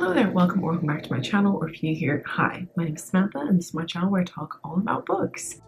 Hello there, welcome or welcome back to my channel, or if you're new here, hi, my name is Samantha and this is my channel where I talk all about books.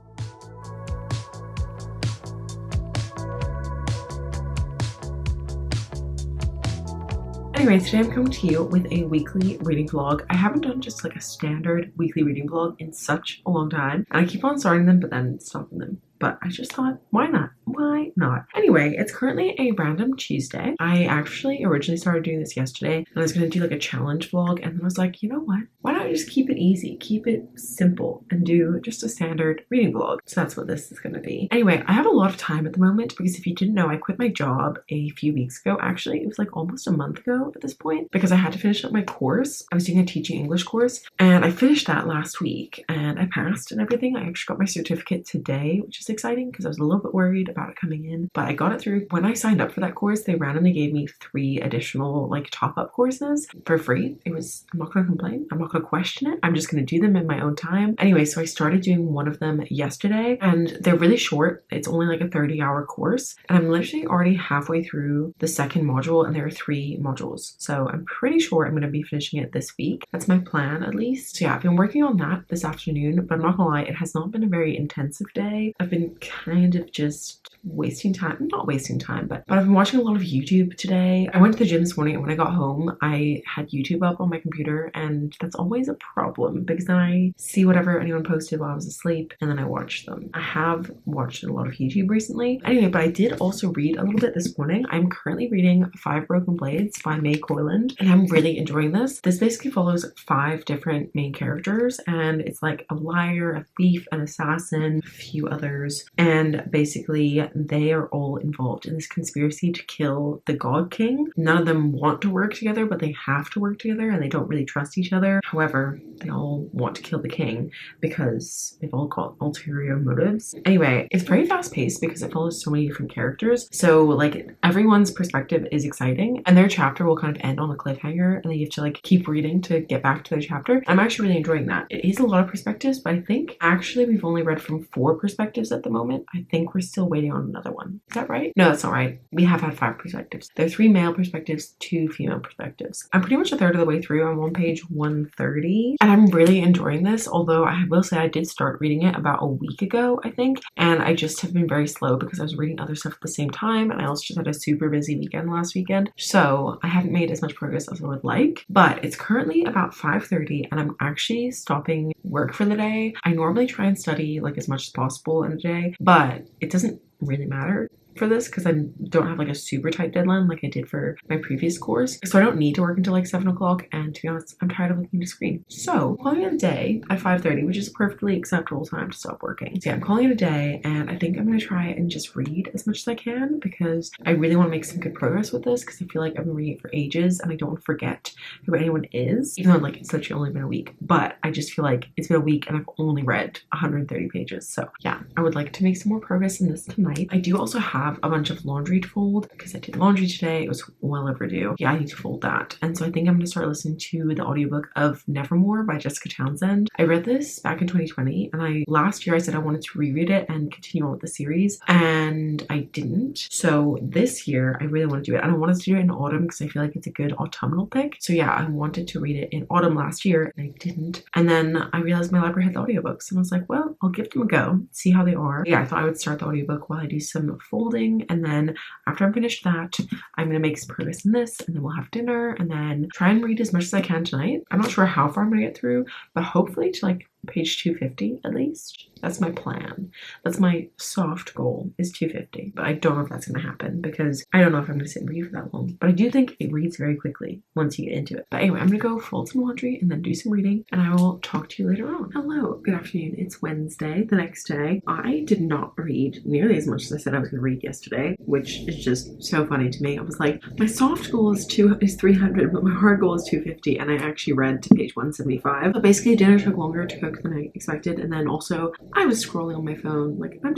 Anyway, today I'm coming to you with a weekly reading vlog. I haven't done just like a standard weekly reading vlog in such a long time, and I keep on starting them but then stopping them. But I just thought, why not? Why not? Anyway, it's currently a random Tuesday. I actually originally started doing this yesterday and I was going to do like a challenge vlog, and then I was like, you know what? Why not just keep it easy, keep it simple, and do just a standard reading vlog? So that's what this is going to be. Anyway, I have a lot of time at the moment because if you didn't know, I quit my job a few weeks ago. Actually, it was like almost a month ago at this point because I had to finish up my course. I was doing a teaching English course and I finished that last week and I passed and everything. I actually got my certificate today, which is exciting because I was a little bit worried about it coming in, but I got it through. When I signed up for that course, they randomly gave me 3 additional like top-up courses for free. I'm not gonna complain, I'm not gonna question it, I'm just gonna do them in my own time. Anyway, so I started doing one of them yesterday and they're really short. It's only like a 30-hour course and I'm literally already halfway through the second module and there are 3 modules, so I'm pretty sure I'm gonna be finishing it this week. That's my plan, at least. So yeah, I've been working on that this afternoon, but I'm not gonna lie, it has not been a very intensive day. I've been kind of just wasting time, not wasting time, but I've been watching a lot of YouTube today. I went to the gym this morning and when I got home I had YouTube up on my computer, and that's always a problem because then I see whatever anyone posted while I was asleep and then I watch them. I have watched a lot of YouTube recently. Anyway, but I did also read a little bit this morning. I'm currently reading 5 Broken Blades by May Corland and I'm really enjoying this. This basically follows 5 different main characters and it's like a liar, a thief, an assassin, a few others, and basically they are all involved in this conspiracy to kill the God King. None of them want to work together, but they have to work together and they don't really trust each other. However, they all want to kill the king because they've all got ulterior motives. Anyway, it's very fast paced because it follows so many different characters. So like everyone's perspective is exciting and their chapter will kind of end on a cliffhanger and then you have to like keep reading to get back to their chapter. I'm actually really enjoying that. It is a lot of perspectives, but I think actually we've only read from 4 perspectives at the moment. I think we're still waiting on another one. Is that right? No, that's not right. We have had 5 perspectives. There are 3 male perspectives, 2 female perspectives. I'm pretty much a third of the way through. I'm on page 130 and I'm really enjoying this, although I will say I did start reading it about a week ago, I think, and I just have been very slow because I was reading other stuff at the same time and I also just had a super busy weekend last weekend, so I haven't made as much progress as I would like. But it's currently about 5:30 and I'm actually stopping work for the day. I normally try and study like as much as possible in a day, but it doesn't really matter for this because I don't have like a super tight deadline like I did for my previous course, so I don't need to work until like 7 o'clock, and to be honest I'm tired of looking at a screen. So I'm calling it a day at 5:30, which is a perfectly acceptable time to stop working. So yeah, I'm calling it a day and I think I'm gonna try and just read as much as I can because I really want to make some good progress with this because I feel like I've been reading it for ages and I don't want to forget who anyone is, even though like it's literally only been a week, but I just feel like it's been a week and I've only read 130 pages. So yeah, I would like to make some more progress in this tonight. I do also have a bunch of laundry to fold because I did laundry today. It was well overdue. Yeah, I need to fold that. And so I think I'm going to start listening to the audiobook of Nevermore by Jessica Townsend. I read this back in 2020 and last year I said I wanted to reread it and continue on with the series and I didn't. So this year I really want to do it and I wanted to do it in autumn because I feel like it's a good autumnal pick. So yeah, I wanted to read it in autumn last year and I didn't. And then I realized my library had the audiobooks and I was like, well, I'll give them a go, see how they are. Yeah, I thought I would start the audiobook while I do some folding, and then after I'm finished that, I'm gonna make some progress in this and then we'll have dinner and then try and read as much as I can tonight. I'm not sure how far I'm gonna get through, but hopefully to like page 250 at least. That's my plan. That's my soft goal, is 250, but I don't know if that's gonna happen because I don't know if I'm gonna sit and read for that long, but I do think it reads very quickly once you get into it. But anyway, I'm gonna go fold some laundry and then do some reading and I will talk to you later on. Hello, good afternoon. It's Wednesday, the next day. I did not read nearly as much as I said I was gonna read yesterday, which is just so funny to me. I was like, my soft goal is 300, but my hard goal is 250, and I actually read to page 175. But basically dinner took longer to cook quicker than I expected. And then also I was scrolling on my phone. Like I'm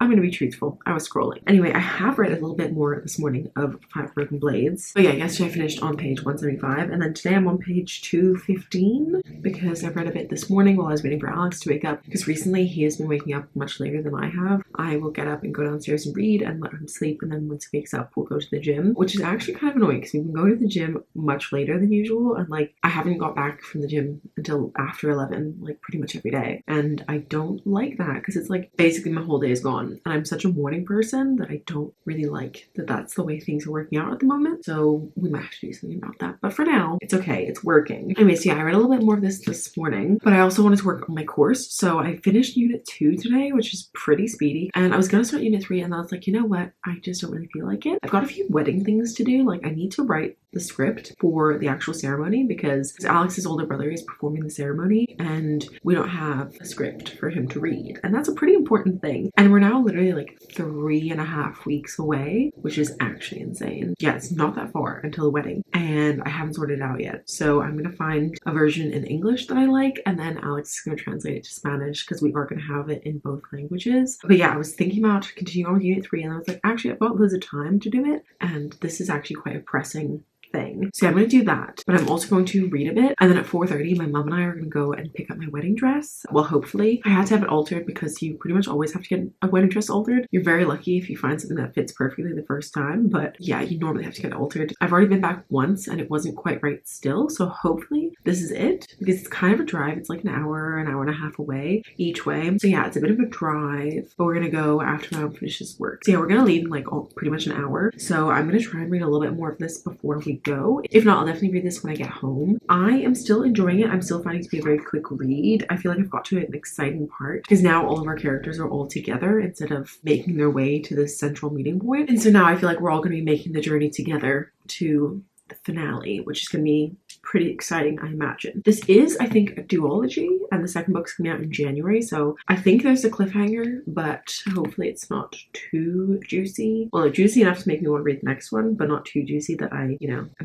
gonna be truthful. I was scrolling. Anyway, I have read a little bit more this morning of Five Broken Blades. But yeah, yesterday I finished on page 175 and then today I'm on page 215 because I read a bit this morning while I was waiting for Alex to wake up, because recently he has been waking up much later than I have. I will get up and go downstairs and read and let him sleep, and then once he wakes up we'll go to the gym, which is actually kind of annoying because we've been going to the gym much later than usual, and like I haven't got back from the gym until after 11 like pretty much every day, and I don't like that because it's like basically my whole day is gone, and I'm such a morning person that I don't really like that that's the way things are working out at the moment. So we might have to do something about that, but for now it's okay, it's working. Anyways, yeah, I read a little bit more of this morning, but I also wanted to work on my course, so I finished unit 2 today, which is pretty speedy, and I was gonna start unit 3 and I was like, you know what, I just don't really feel like it. I've got a few wedding things to do. Like I need to write the script for the actual ceremony because Alex's older brother is performing the ceremony and we don't have a script for him to read, and that's a pretty important thing, and we're now literally like 3.5 weeks away, which is actually insane. Yeah, it's not that far until the wedding and I haven't sorted it out yet, so I'm gonna find a version in English that I like, and then Alex is gonna translate it to Spanish because we are gonna have it in both languages. But yeah, I was thinking about continuing on with unit 3 and I was like, actually I've got loads of time to do it and this is actually quite a pressing thing. So I'm going to do that, but I'm also going to read a bit, and then at 4:30 my mom and I are going to go and pick up my wedding dress. Well, hopefully. I had to have it altered because you pretty much always have to get a wedding dress altered. You're very lucky if you find something that fits perfectly the first time, but yeah, you normally have to get it altered. I've already been back once and it wasn't quite right still, so hopefully this is it, because it's kind of a drive. It's like an hour and a half away each way, so yeah, it's a bit of a drive, but we're gonna go after my mom finishes work. So yeah, we're gonna leave in like pretty much an hour, so I'm gonna try and read a little bit more of this before we go. If not, I'll definitely read this when I get home. I am still enjoying it. I'm still finding it to be a very quick read. I feel like I've got to an exciting part because now all of our characters are all together instead of making their way to this central meeting point. And so now I feel like we're all going to be making the journey together to the finale, which is going to be pretty exciting, I imagine. This is, I think, a duology, and the second book's coming out in January, so I think there's a cliffhanger, but hopefully it's not too juicy. Well, juicy enough to make me want to read the next one, but not too juicy that I'm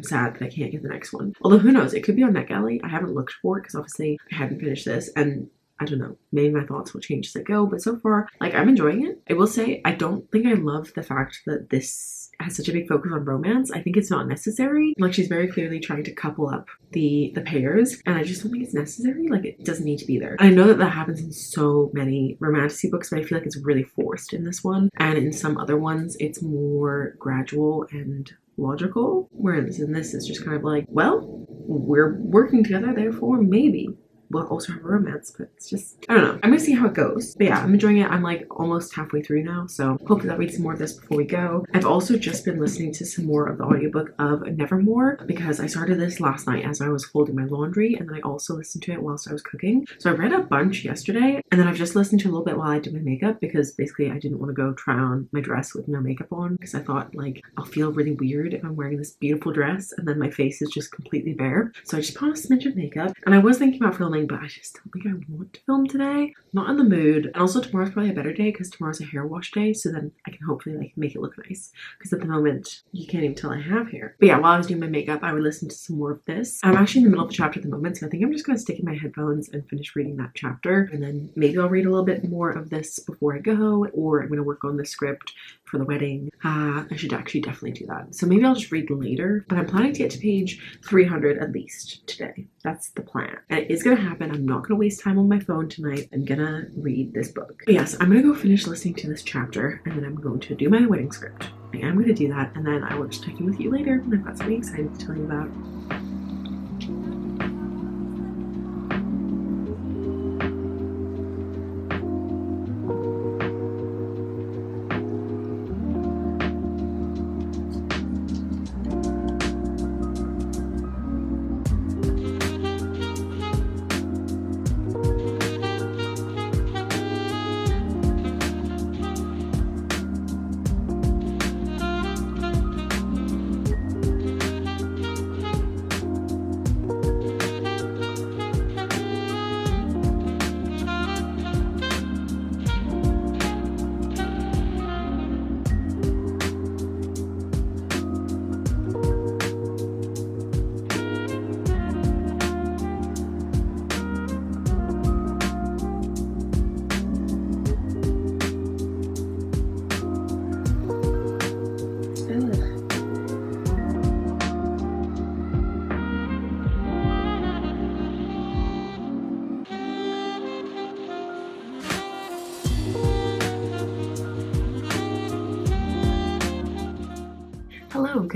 sad that I can't get the next one. Although who knows, it could be on NetGalley. I haven't looked for it because obviously I haven't finished this, and I don't know, maybe my thoughts will change as I go, but so far, like, I'm enjoying it. I will say, I don't think I love the fact that this has such a big focus on romance. I think it's not necessary. Like, she's very clearly trying to couple up the pairs, and I just don't think it's necessary. Like, it doesn't need to be there. I know that happens in so many Romantasy books, but I feel like it's really forced in this one, and in some other ones it's more gradual and logical, whereas in this it's just kind of like, well, we're working together, therefore maybe we'll also have a romance, but it's just, I don't know. I'm gonna see how it goes. But yeah, I'm enjoying it. I'm like almost halfway through now, so hopefully I'll read some more of this before we go. I've also just been listening to some more of the audiobook of Nevermore because I started this last night as I was folding my laundry, and then I also listened to it whilst I was cooking. So I read a bunch yesterday, and then I've just listened to a little bit while I did my makeup because basically I didn't want to go try on my dress with no makeup on because I thought, like, I'll feel really weird if I'm wearing this beautiful dress and then my face is just completely bare. So I just put on a smidge of makeup, and I was thinking about filming, but I just don't think I want to film today. Not in the mood. And also tomorrow's probably a better day because tomorrow's a hair wash day, so then I can hopefully like make it look nice, because at the moment you can't even tell I have hair. But yeah, while I was doing my makeup I would listen to some more of this. I'm actually in the middle of the chapter at the moment, so I think I'm just going to stick in my headphones and finish reading that chapter, and then maybe I'll read a little bit more of this before I go, or I'm going to work on the script for the wedding. I should actually definitely do that. So maybe I'll just read later, but I'm planning to get to page 300 at least today. That's the plan. And it is going to happen. I'm not going to waste time on my phone tonight. I'm going to read this book. But yes, I'm going to go finish listening to this chapter, and then I'm going to do my wedding script. I am going to do that, and then I will just check in with you later when I've got something exciting to tell you about.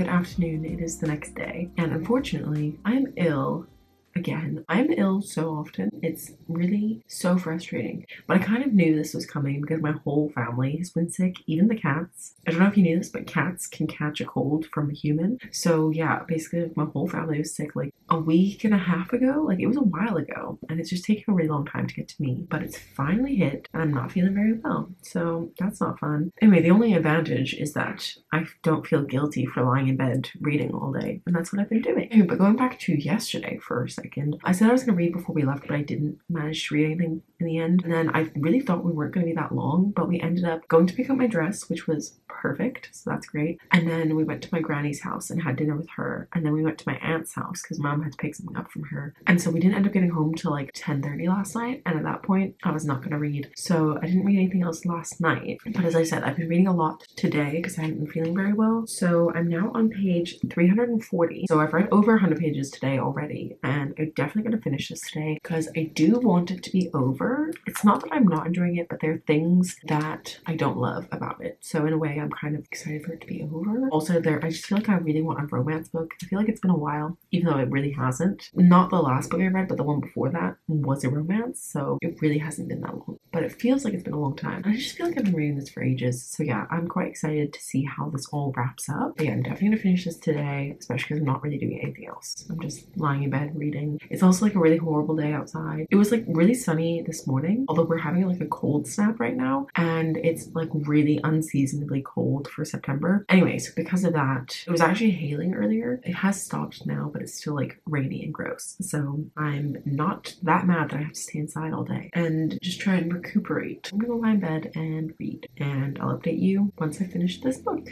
good afternoon. It is the next day, and unfortunately, I am ill again. I'm ill so often. It's really so frustrating. But I kind of knew this was coming because my whole family has been sick, even the cats. I don't know if you knew this, but cats can catch a cold from a human. So yeah, basically my whole family was sick like a week and a half ago. Like it was a while ago, and it's just taken a really long time to get to me. But it's finally hit, and I'm not feeling very well. So that's not fun. Anyway, the only advantage is that I don't feel guilty for lying in bed reading all day, and that's what I've been doing. Anyway, but going back to yesterday for a second, I said I was going to read before we left, but I didn't manage to read anything in the end. And then I really thought we weren't going to be that long, but we ended up going to pick up my dress, which was perfect, so that's great. And then we went to my granny's house and had dinner with her, and then we went to my aunt's house because mom had to pick something up from her. And so we didn't end up getting home till like 10:30 last night, and at that point I was not going to read, so I didn't read anything else last night. But as I said, I've been reading a lot today because I haven't been feeling very well. So I'm now on page 340, so I've read over 100 pages today already, and I'm definitely going to finish this today because I do want it to be over. It's not that I'm not enjoying it, but there are things that I don't love about it, so in a way I'm kind of excited for it to be over. Also, I just feel like I really want a romance book. I feel like it's been a while, even though it really hasn't. Not the last book I read, but the one before that was a romance, so it really hasn't been that long, but it feels like it's been a long time. I just feel like I've been reading this for ages, so yeah, I'm quite excited to see how this all wraps up. But yeah, I'm definitely gonna finish this today, especially because I'm not really doing anything else. I'm just lying in bed reading. It's also like a really horrible day outside. It was like really sunny this morning, although we're having like a cold snap right now, and it's like really unseasonably cold for September. Anyways, because of that, it was actually hailing earlier. It has stopped now, but it's still like rainy and gross. So I'm not that mad that I have to stay inside all day and just try and recuperate. I'm gonna lie in bed and read, and I'll update you once I finish this book.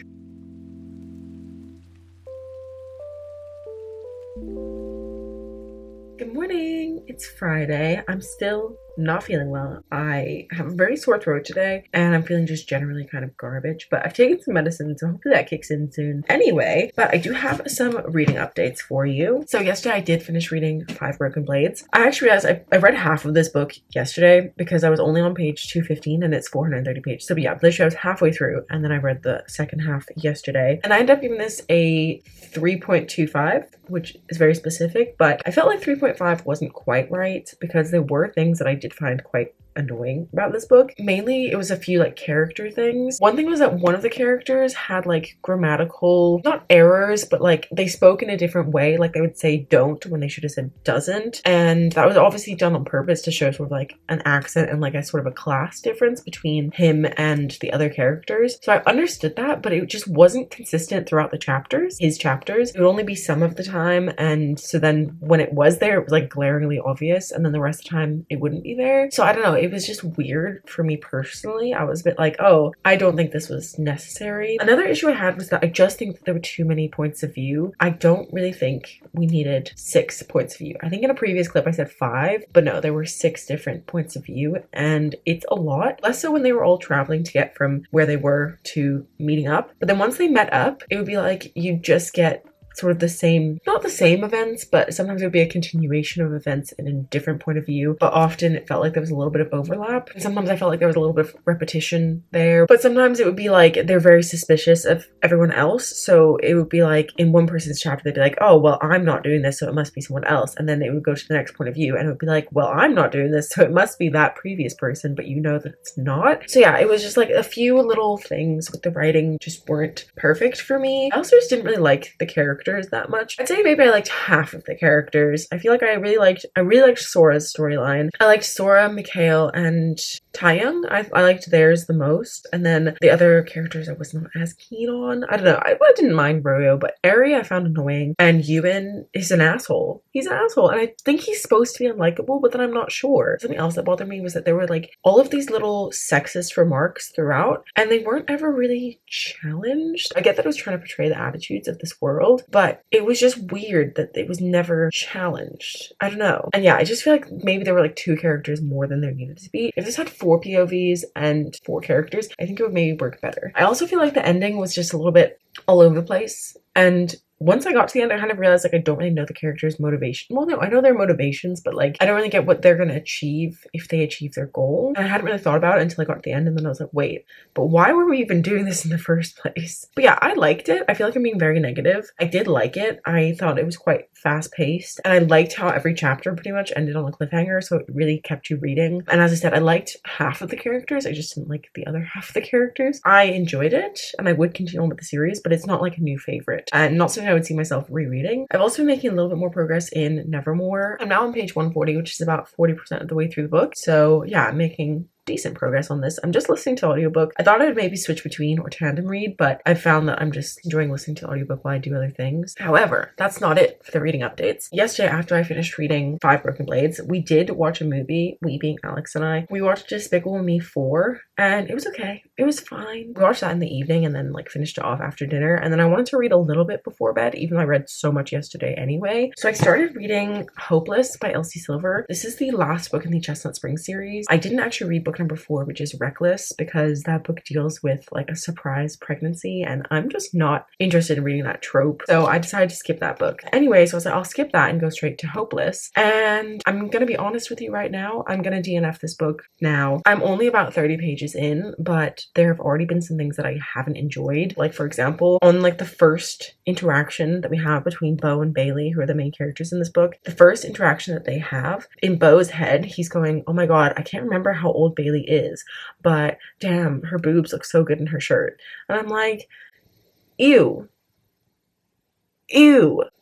Good morning. It's Friday. I'm still not feeling well. I have a very sore throat today, and I'm feeling just generally kind of garbage, but I've taken some medicine, so hopefully that kicks in soon. Anyway, but I do have some reading updates for you. So yesterday I did finish reading Five Broken Blades. I actually realized I read half of this book yesterday because I was only on page 215 and it's 430 pages. So yeah, literally I was halfway through, and then I read the second half yesterday, and I ended up giving this a 3.25, which is very specific, but I felt like 3.5 wasn't quite right because there were things that I did find quite annoying about this book. Mainly it was a few like character things. One thing was that one of the characters had like grammatical, not errors, but like they spoke in a different way. Like they would say don't when they should have said doesn't, and that was obviously done on purpose to show sort of like an accent and like a sort of a class difference between him and the other characters. So I understood that, but it just wasn't consistent throughout the chapters. His chapters, it would only be some of the time, and so then when it was there, it was like glaringly obvious, and then the rest of the time it wouldn't be there. So I don't know, it was just weird for me personally. I was a bit like, oh, I don't think this was necessary. Another issue I had was that I just think that there were too many points of view. I don't really think we needed 6 points of view. I think in a previous clip I said 5, but no, there were 6 different points of view, and it's a lot. Less so when they were all traveling to get from where they were to meeting up, but then once they met up, it would be like you just get sort of the same, not the same events, but sometimes it would be a continuation of events in a different point of view. But often it felt like there was a little bit of overlap. And sometimes I felt like there was a little bit of repetition there. But sometimes it would be like they're very suspicious of everyone else. So it would be like in one person's chapter, they'd be like, oh, well, I'm not doing this, so it must be someone else. And then it would go to the next point of view and it would be like, well, I'm not doing this, so it must be that previous person, but you know that it's not. So yeah, it was just like a few little things with the writing just weren't perfect for me. I also just didn't really like the characters that much. I'd say maybe I liked half of the characters. I feel like I really liked Sora's storyline. I liked Sora, Mikhail, and Taeyang. I liked theirs the most, and then the other characters I was not as keen on. I don't know. I didn't mind Royo, but Eri I found annoying, and Yuan is an asshole. He's an asshole, and I think he's supposed to be unlikable, but then I'm not sure. Something else that bothered me was that there were like all of these little sexist remarks throughout, and they weren't ever really challenged. I get that it was trying to portray the attitudes of this world, but it was just weird that it was never challenged. I don't know. And yeah, I just feel like maybe there were like 2 characters more than there needed to be. If this had 4 POVs and 4 characters, I think it would maybe work better. I also feel like the ending was just a little bit all over the place, and once I got to the end, I kind of realized like I don't really know the characters' motivation. Well, no, I know their motivations, but like I don't really get what they're gonna achieve if they achieve their goal. And I hadn't really thought about it until I got to the end, and then I was like, wait, but why were we even doing this in the first place? But yeah, I liked it. I feel like I'm being very negative. I did like it. I thought it was quite fast paced, and I liked how every chapter pretty much ended on a cliffhanger, so it really kept you reading. And as I said, I liked half of the characters. I just didn't like the other half of the characters. I enjoyed it, and I would continue on with the series, but it's not like a new favorite, and not something I would see myself rereading. I've also been making a little bit more progress in Nevermore. I'm now on page 140, which is about 40% of the way through the book. So yeah, I'm making decent progress on this. I'm just listening to audiobook. I thought I would maybe switch between or tandem read, but I found that I'm just enjoying listening to audiobook while I do other things. However, that's not it for the reading updates. Yesterday, after I finished reading Five Broken Blades, we did watch a movie, we being Alex and I. We watched Despicable Me 4, and it was okay. It was fine. We watched that in the evening and then like finished it off after dinner, and then I wanted to read a little bit before bed, even though I read so much yesterday anyway. So I started reading Hopeless by Elsie Silver. This is the last book in the Chestnut Springs series. I didn't actually read book number 4, which is Reckless, because that book deals with like a surprise pregnancy, and I'm just not interested in reading that trope. So I decided to skip that book. Anyway, so I was like, I'll skip that and go straight to Hopeless. And I'm gonna be honest with you right now, I'm gonna DNF this book now. I'm only about 30 pages in, but there have already been some things that I haven't enjoyed. Like, for example, on like the first interaction that we have between Bo and Bailey, who are the main characters in this book, the first interaction that they have, in Bo's head, he's going, oh my god, I can't remember how old Bailey is, but damn, her boobs look so good in her shirt. And I'm like, ew.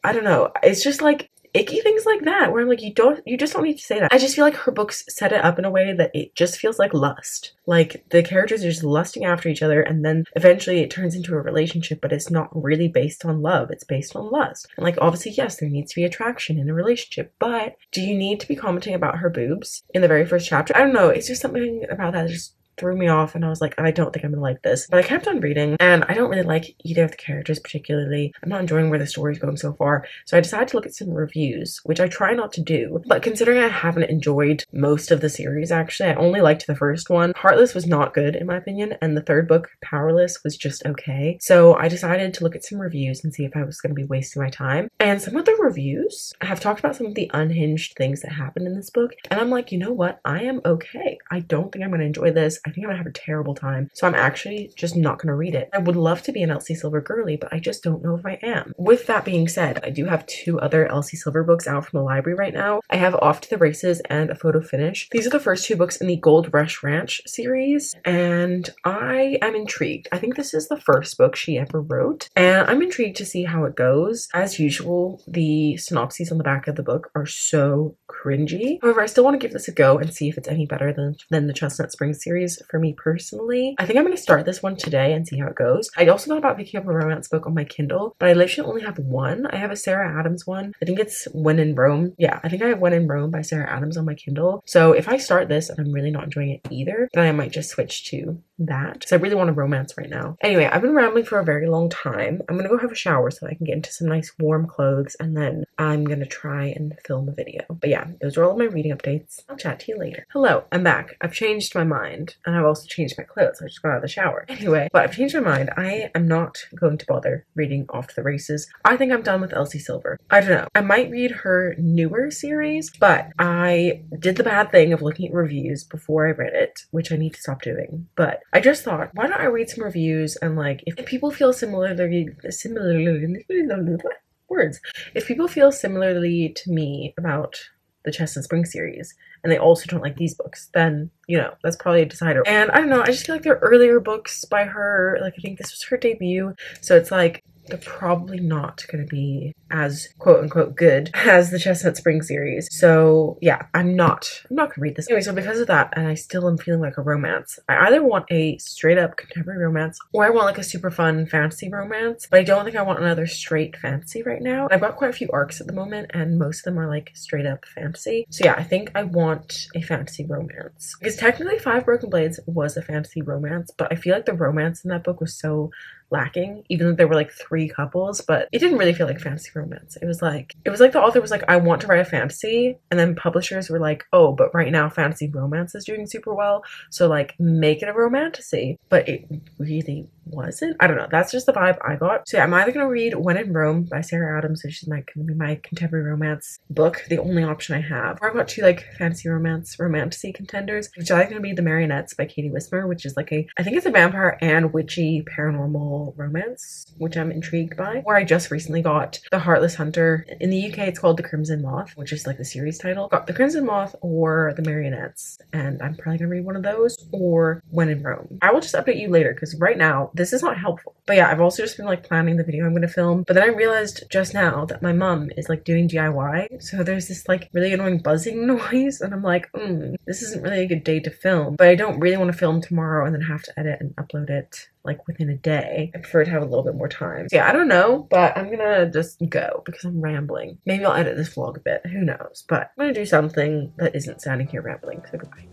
I don't know. It's just like icky things like that where I'm like, you just don't need to say that. I just feel like her books set it up in a way that it just feels like lust. Like the characters are just lusting after each other, and then eventually it turns into a relationship, but it's not really based on love. It's based on lust. And like, obviously, yes, there needs to be attraction in a relationship, but do you need to be commenting about her boobs in the very first chapter? I don't know. It's just something about that just threw me off, and I was like, I don't think I'm gonna like this. But I kept on reading, and I don't really like either of the characters particularly. I'm not enjoying where the story's going so far, so I decided to look at some reviews, which I try not to do. But considering I haven't enjoyed most of the series, actually, I only liked the first one. Heartless was not good in my opinion, and the third book, Powerless, was just okay. So I decided to look at some reviews and see if I was gonna be wasting my time. And some of the reviews have talked about some of the unhinged things that happen in this book, and I'm like, you know what? I am okay. I don't think I'm gonna enjoy this. I think I'm gonna have a terrible time. So I'm actually just not gonna read it. I would love to be an Elsie Silver girly, but I just don't know if I am. With that being said, I do have 2 other Elsie Silver books out from the library right now. I have Off to the Races and A Photo Finish. These are the first 2 books in the Gold Rush Ranch series, and I am intrigued. I think this is the first book she ever wrote, and I'm intrigued to see how it goes. As usual, the synopses on the back of the book are so cringy. However, I still want to give this a go and see if it's any better than the Chestnut Springs series for me personally. I think I'm going to start this one today and see how it goes. I also thought about picking up a romance book on my Kindle, but I literally only have one. I have a Sarah Adams one. I think it's When in Rome. Yeah, I think I have When in Rome by Sarah Adams on my Kindle. So if I start this and I'm really not enjoying it either, then I might just switch to that, because I really want a romance right now. Anyway, I've been rambling for a very long time. I'm gonna go have a shower so I can get into some nice warm clothes, and then I'm gonna try and film a video. But yeah, those are all of my reading updates. I'll chat to you later. Hello, I'm back. I've changed my mind, and I've also changed my clothes. I just got out of the shower. Anyway, but I've changed my mind. I am not going to bother reading Off to the Races. I think I'm done with Elsie Silver. I don't know. I might read her newer series, but I did the bad thing of looking at reviews before I read it, which I need to stop doing. But I just thought, why don't I read some reviews, and like, if people feel similarly if people feel similarly to me about the Chestnut Springs series, and they also don't like these books, then, you know, that's probably a decider. And I don't know, I just feel like they're earlier books by her. Like, I think this was her debut, so it's like, they're probably not going to be as quote-unquote good as the Chestnut Springs series. So yeah, I'm not gonna read this. Anyway, so because of that, and I still am feeling like a romance, I either want a straight up contemporary romance, or I want like a super fun fantasy romance, but I don't think I want another straight fantasy right now. I've got quite a few arcs at the moment, and most of them are like straight up fantasy. So yeah, I think I want a fantasy romance, because technically Five Broken Blades was a fantasy romance, but I feel like the romance in that book was so lacking, even though there were like 3 couples, but it didn't really feel like fantasy romance. It was like the author was like, I want to write a fantasy, and then publishers were like, oh, but right now fantasy romance is doing super well, so like make it a romantasy. But it really wasn't. I don't know. That's just the vibe I got. So yeah, I'm either gonna read When in Rome by Sarah Adams, which is gonna be my contemporary romance book, the only option I have. Or I've got two like fantasy romantasy contenders, which are gonna be The Marionettes by Katie Wismer, which is like I think it's a vampire and witchy paranormal romance, which I'm intrigued by. Or I just recently got The Heartless Hunter. In the UK, it's called The Crimson Moth, which is like the series title. Got The Crimson Moth or The Marionettes, and I'm probably gonna read one of those or When in Rome. I will just update you later because right now this is not helpful. But yeah, I've also just been like planning the video I'm gonna film. But then I realized just now that my mum is like doing DIY. So there's this like really annoying buzzing noise. And I'm like, this isn't really a good day to film. But I don't really want to film tomorrow and then have to edit and upload it like within a day. I prefer to have a little bit more time. So yeah, I don't know, but I'm gonna just go because I'm rambling. Maybe I'll edit this vlog a bit, who knows? But I'm gonna do something that isn't sounding here rambling. So goodbye.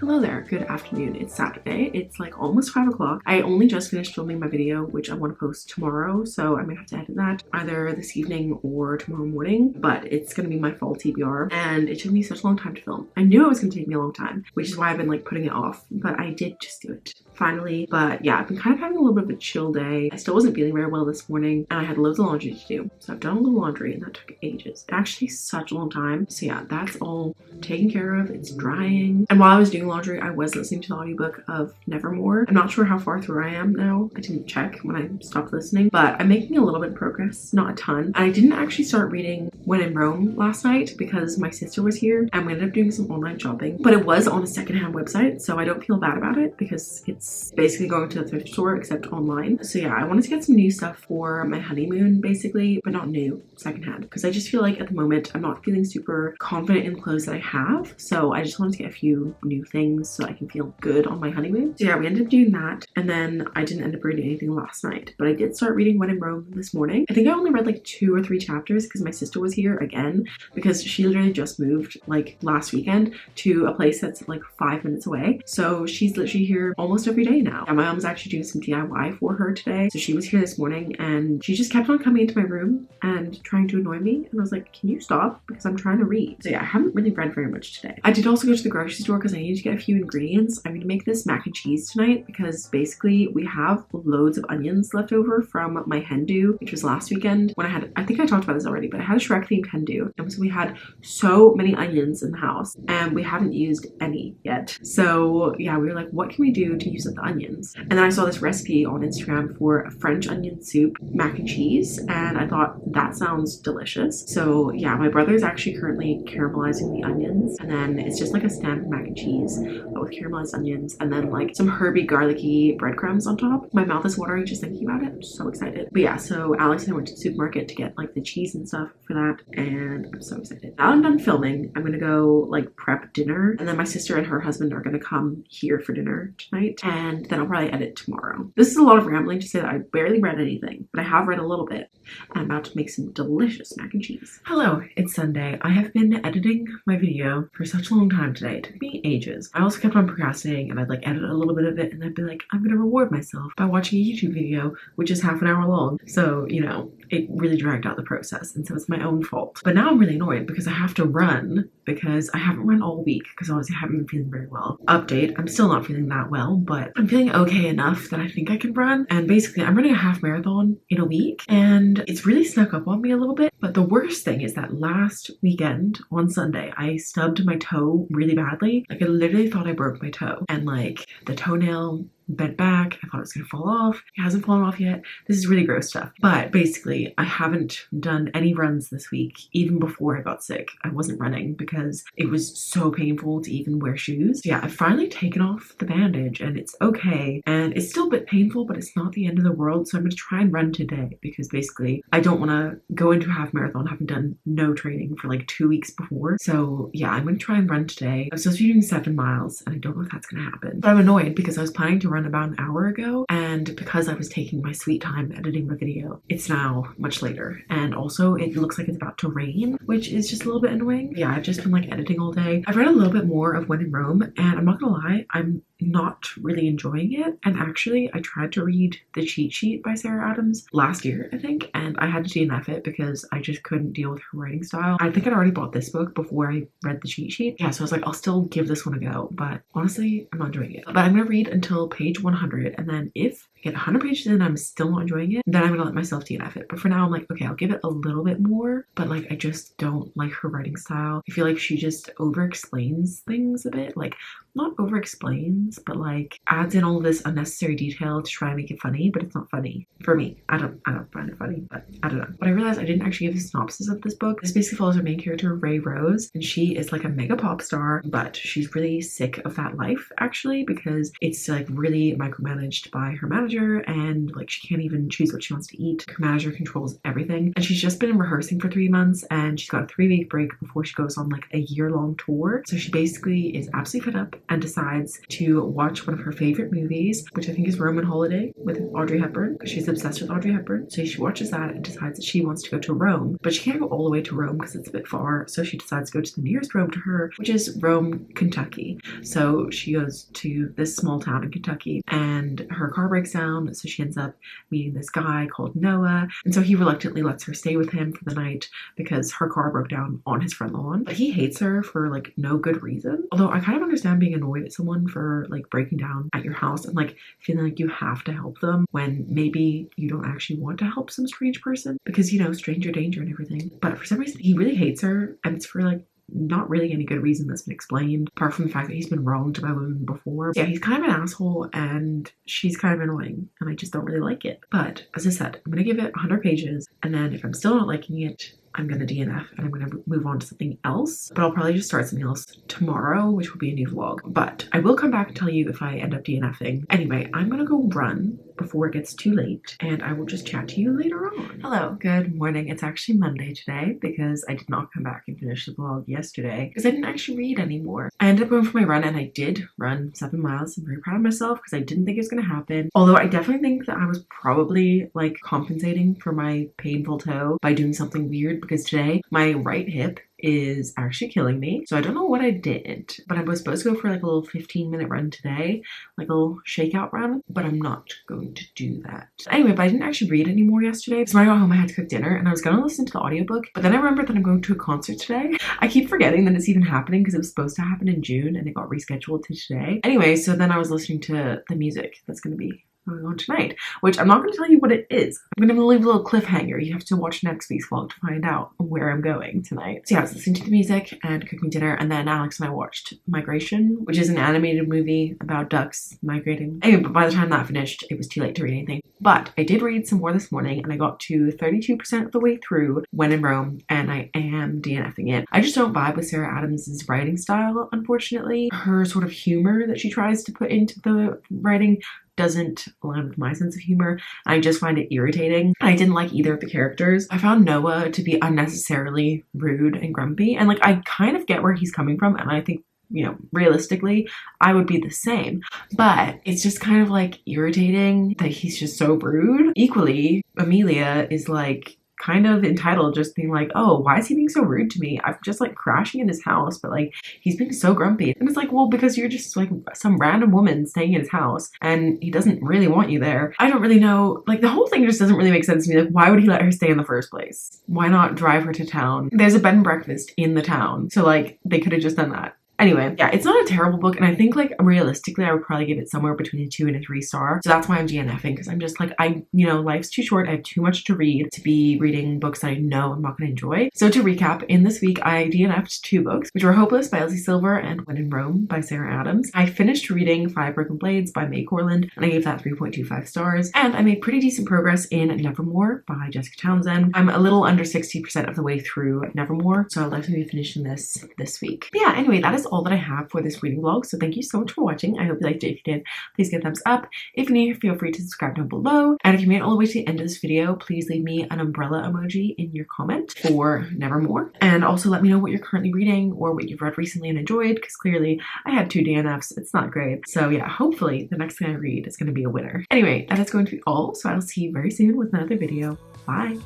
Hello there, good afternoon. It's Saturday. It's like almost 5 o'clock. I only just finished filming my video, which I want to post tomorrow, so I might have to edit that either this evening or tomorrow morning, but it's going to be my fall TBR, and it took me such a long time to film. I knew it was going to take me a long time, which is why I've been like putting it off, but I did just do it finally. But yeah, I've been kind of having a little bit of a chill day. I still wasn't feeling very well this morning, and I had loads of laundry to do, so I've done a little laundry, and that took ages. It actually takes such a long time, so yeah, that's all taken care of. It's drying, and while I was doing laundry, I was listening to the audiobook of Nevermore. I'm not sure how far through I am now. I didn't check when I stopped listening, but I'm making a little bit of progress, not a ton. And I didn't actually start reading When in Rome last night because my sister was here and we ended up doing some online shopping, but it was on a secondhand website, so I don't feel bad about it because it's basically going to the thrift store except online. So yeah, I wanted to get some new stuff for my honeymoon basically, but not new, secondhand, because I just feel like at the moment I'm not feeling super confident in the clothes that I have, so I just wanted to get a few new things so I can feel good on my honeymoon. So yeah, we ended up doing that, and then I didn't end up reading anything last night, but I did start reading When in Rome this morning. I think I only read like 2 or 3 chapters because my sister was here again, because she literally just moved like last weekend to a place that's like 5 minutes away, so she's literally here almost every day now. And my mom's actually doing some DIY for her today, so she was here this morning and she just kept on coming into my room and trying to annoy me, and I was like, can you stop, because I'm trying to read. So yeah, I haven't really read very much today. I did also go to the grocery store because I needed to get a few ingredients. I'm gonna make this mac and cheese tonight because basically we have loads of onions left over from my hen do, which was last weekend when I think I talked about this already, but I had a Shrek themed hen do, and so we had so many onions in the house and we haven't used any yet. So yeah, we were like, what can we do to use up the onions? And then I saw this recipe on Instagram for a French onion soup mac and cheese, and I thought that sounds delicious. So yeah, my brother is actually currently caramelizing the onions, and then it's just like a standard mac and cheese but with caramelized onions and then like some herby garlicky breadcrumbs on top. My mouth is watering just thinking about it. I'm so excited. But yeah, so Alex and I went to the supermarket to get like the cheese and stuff for that, and I'm so excited. Now I'm done filming, I'm gonna go like prep dinner, and then my sister and her husband are gonna come here for dinner tonight, and then I'll probably edit tomorrow. This is a lot of rambling to say that I barely read anything, but I have read a little bit, and I'm about to make some delicious mac and cheese. Hello, it's Sunday. I have been editing my video for such a long time today. It took me ages. I also kept on procrastinating, and I'd like edit a little bit of it and I'd be like, I'm gonna reward myself by watching a YouTube video which is half an hour long. So you know, it really dragged out the process, and so it's my own fault. But now I'm really annoyed because I have to run because I haven't run all week because obviously I haven't been feeling very well. Update, I'm still not feeling that well, but I'm feeling okay enough that I think I can run. And basically I'm running a half marathon in a week, and it's really snuck up on me a little bit. But the worst thing is that last weekend on Sunday I stubbed my toe really badly. Like I literally thought I broke my toe, and like the toenail bent back. I thought it was gonna fall off. It hasn't fallen off yet. This is really gross stuff. But basically, I haven't done any runs this week. Even before I got sick, I wasn't running because it was so painful to even wear shoes. So yeah, I've finally taken off the bandage and it's okay. And it's still a bit painful, but it's not the end of the world. So I'm gonna try and run today because basically I don't wanna go into a half marathon having done no training for like 2 weeks before. So yeah, I'm gonna try and run today. I'm supposed to be doing 7 miles and I don't know if that's gonna happen. But I'm annoyed because I was planning to run about an hour ago, and because I was taking my sweet time editing my video, it's now much later, and also it looks like it's about to rain, which is just a little bit annoying. Yeah, I've just been like editing all day. I've read a little bit more of When in Rome, and I'm not gonna lie, I'm not really enjoying it. And actually, I tried to read The Cheat Sheet by Sarah Adams last year, I think, and I had to DNF it because I just couldn't deal with her writing style. I think I'd already bought this book before I read The Cheat Sheet. Yeah, so I was like, I'll still give this one a go, but honestly, I'm not enjoying it. But I'm gonna read until page 100, and then if I get 100 pages in and I'm still not enjoying it, then I'm gonna let myself DNF it. But for now, I'm like, okay, I'll give it a little bit more, but like, I just don't like her writing style. I feel like she just over explains things a bit, like not over explains, but like adds in all this unnecessary detail to try and make it funny, but it's not funny for me. I don't find it funny, but I don't know. But I realized I didn't actually give a synopsis of this book. This basically follows our main character, Ray Rose, and she is like a mega pop star, but she's really sick of that life actually, because it's like really micromanaged by her manager, and like she can't even choose what she wants to eat. Her manager controls everything, and she's just been rehearsing for 3 months, and she's got a 3-week break before she goes on like a year-long tour. So she basically is absolutely fed up and decides to watch one of her favorite movies, which I think is Roman Holiday with Audrey Hepburn, because she's obsessed with Audrey Hepburn. So she watches that and decides that she wants to go to Rome, but she can't go all the way to Rome because it's a bit far. So she decides to go to the nearest Rome to her, which is Rome, Kentucky. So she goes to this small town in Kentucky, and her car breaks down. So she ends up meeting this guy called Noah, and so he reluctantly lets her stay with him for the night because her car broke down on his front lawn. But he hates her for like no good reason. Although I kind of understand being annoyed at someone for like breaking down at your house and like feeling like you have to help them when maybe you don't actually want to help some strange person because, you know, stranger danger and everything. But for some reason he really hates her, and it's for like not really any good reason that's been explained, apart from the fact that he's been wronged by women before. Yeah, he's kind of an asshole, and she's kind of annoying, and I just don't really like it. But as I said, I'm gonna give it 100 pages, and then if I'm still not liking it, I'm gonna DNF and I'm gonna move on to something else. But I'll probably just start something else tomorrow, which will be a new vlog. But I will come back and tell you if I end up DNFing. Anyway, I'm gonna go run before it gets too late, and I will just chat to you later on. Hello, good morning. It's actually Monday today because I did not come back and finish the vlog yesterday because I didn't actually read anymore. I ended up going for my run, and I did run 7 miles. I'm very proud of myself because I didn't think it was gonna happen. Although I definitely think that I was probably like compensating for my painful toe by doing something weird, because today my right hip is actually killing me. So I don't know what I did, but I was supposed to go for like a little 15-minute run today, like a little shakeout run, but I'm not going to do that. Anyway, but I didn't actually read anymore yesterday. So when I got home, I had to cook dinner, and I was gonna listen to the audiobook, but then I remembered that I'm going to a concert today. I keep forgetting that it's even happening because it was supposed to happen in June and it got rescheduled to today. Anyway, so then I was listening to the music that's gonna be going on tonight, which I'm not going to tell you what it is. I'm going to leave a little cliffhanger. You have to watch next week's vlog to find out where I'm going tonight. So yeah, I was listening to the music and cooking dinner, and then Alex and I watched Migration, which is an animated movie about ducks migrating. Anyway, but by the time that finished, it was too late to read anything. But I did read some more this morning, and I got to 32% of the way through When in Rome, and I am DNFing it. I just don't vibe with Sarah Adams' writing style, unfortunately. Her sort of humor that she tries to put into the writing doesn't align with my sense of humor. I just find it irritating. I didn't like either of the characters. I found Noah to be unnecessarily rude and grumpy, and like I kind of get where he's coming from, and I think, you know, realistically, I would be the same. But it's just kind of like irritating that he's just so rude. Equally, Amelia is like kind of entitled, just being like, oh, why is he being so rude to me? I'm just like crashing in his house, but like he's being so grumpy. And it's like, well, because you're just like some random woman staying in his house and he doesn't really want you there. I don't really know, like the whole thing just doesn't really make sense to me. Like, why would he let her stay in the first place? Why not drive her to town? There's a bed and breakfast in the town, so like they could have just done that. Anyway, yeah, it's not a terrible book, and I think like realistically I would probably give it somewhere between a 2 and a 3 star. So that's why I'm DNFing, because I'm just like, you know, life's too short. I have too much to read to be reading books that I know I'm not going to enjoy. So to recap, in this week I DNF'd 2 books, which were Hopeless by Elsie Silver and When in Rome by Sarah Adams. I finished reading 5 Broken Blades by May Corland, and I gave that 3.25 stars. And I made pretty decent progress in Nevermore by Jessica Townsend. I'm a little under 60% of the way through Nevermore, so I'll definitely be finishing this week. But yeah, anyway, that is all that I have for this reading vlog. So thank you so much for watching. I hope you liked it. If you did, please give a thumbs up. If you're new, feel free to subscribe down below. And if you made it all the way to the end of this video, please leave me an umbrella emoji in your comment for Nevermore. And also let me know what you're currently reading or what you've read recently and enjoyed, because clearly I had 2 DNFs. It's not great. So yeah, hopefully the next thing I read is going to be a winner. Anyway, that is going to be all. So I'll see you very soon with another video. Bye.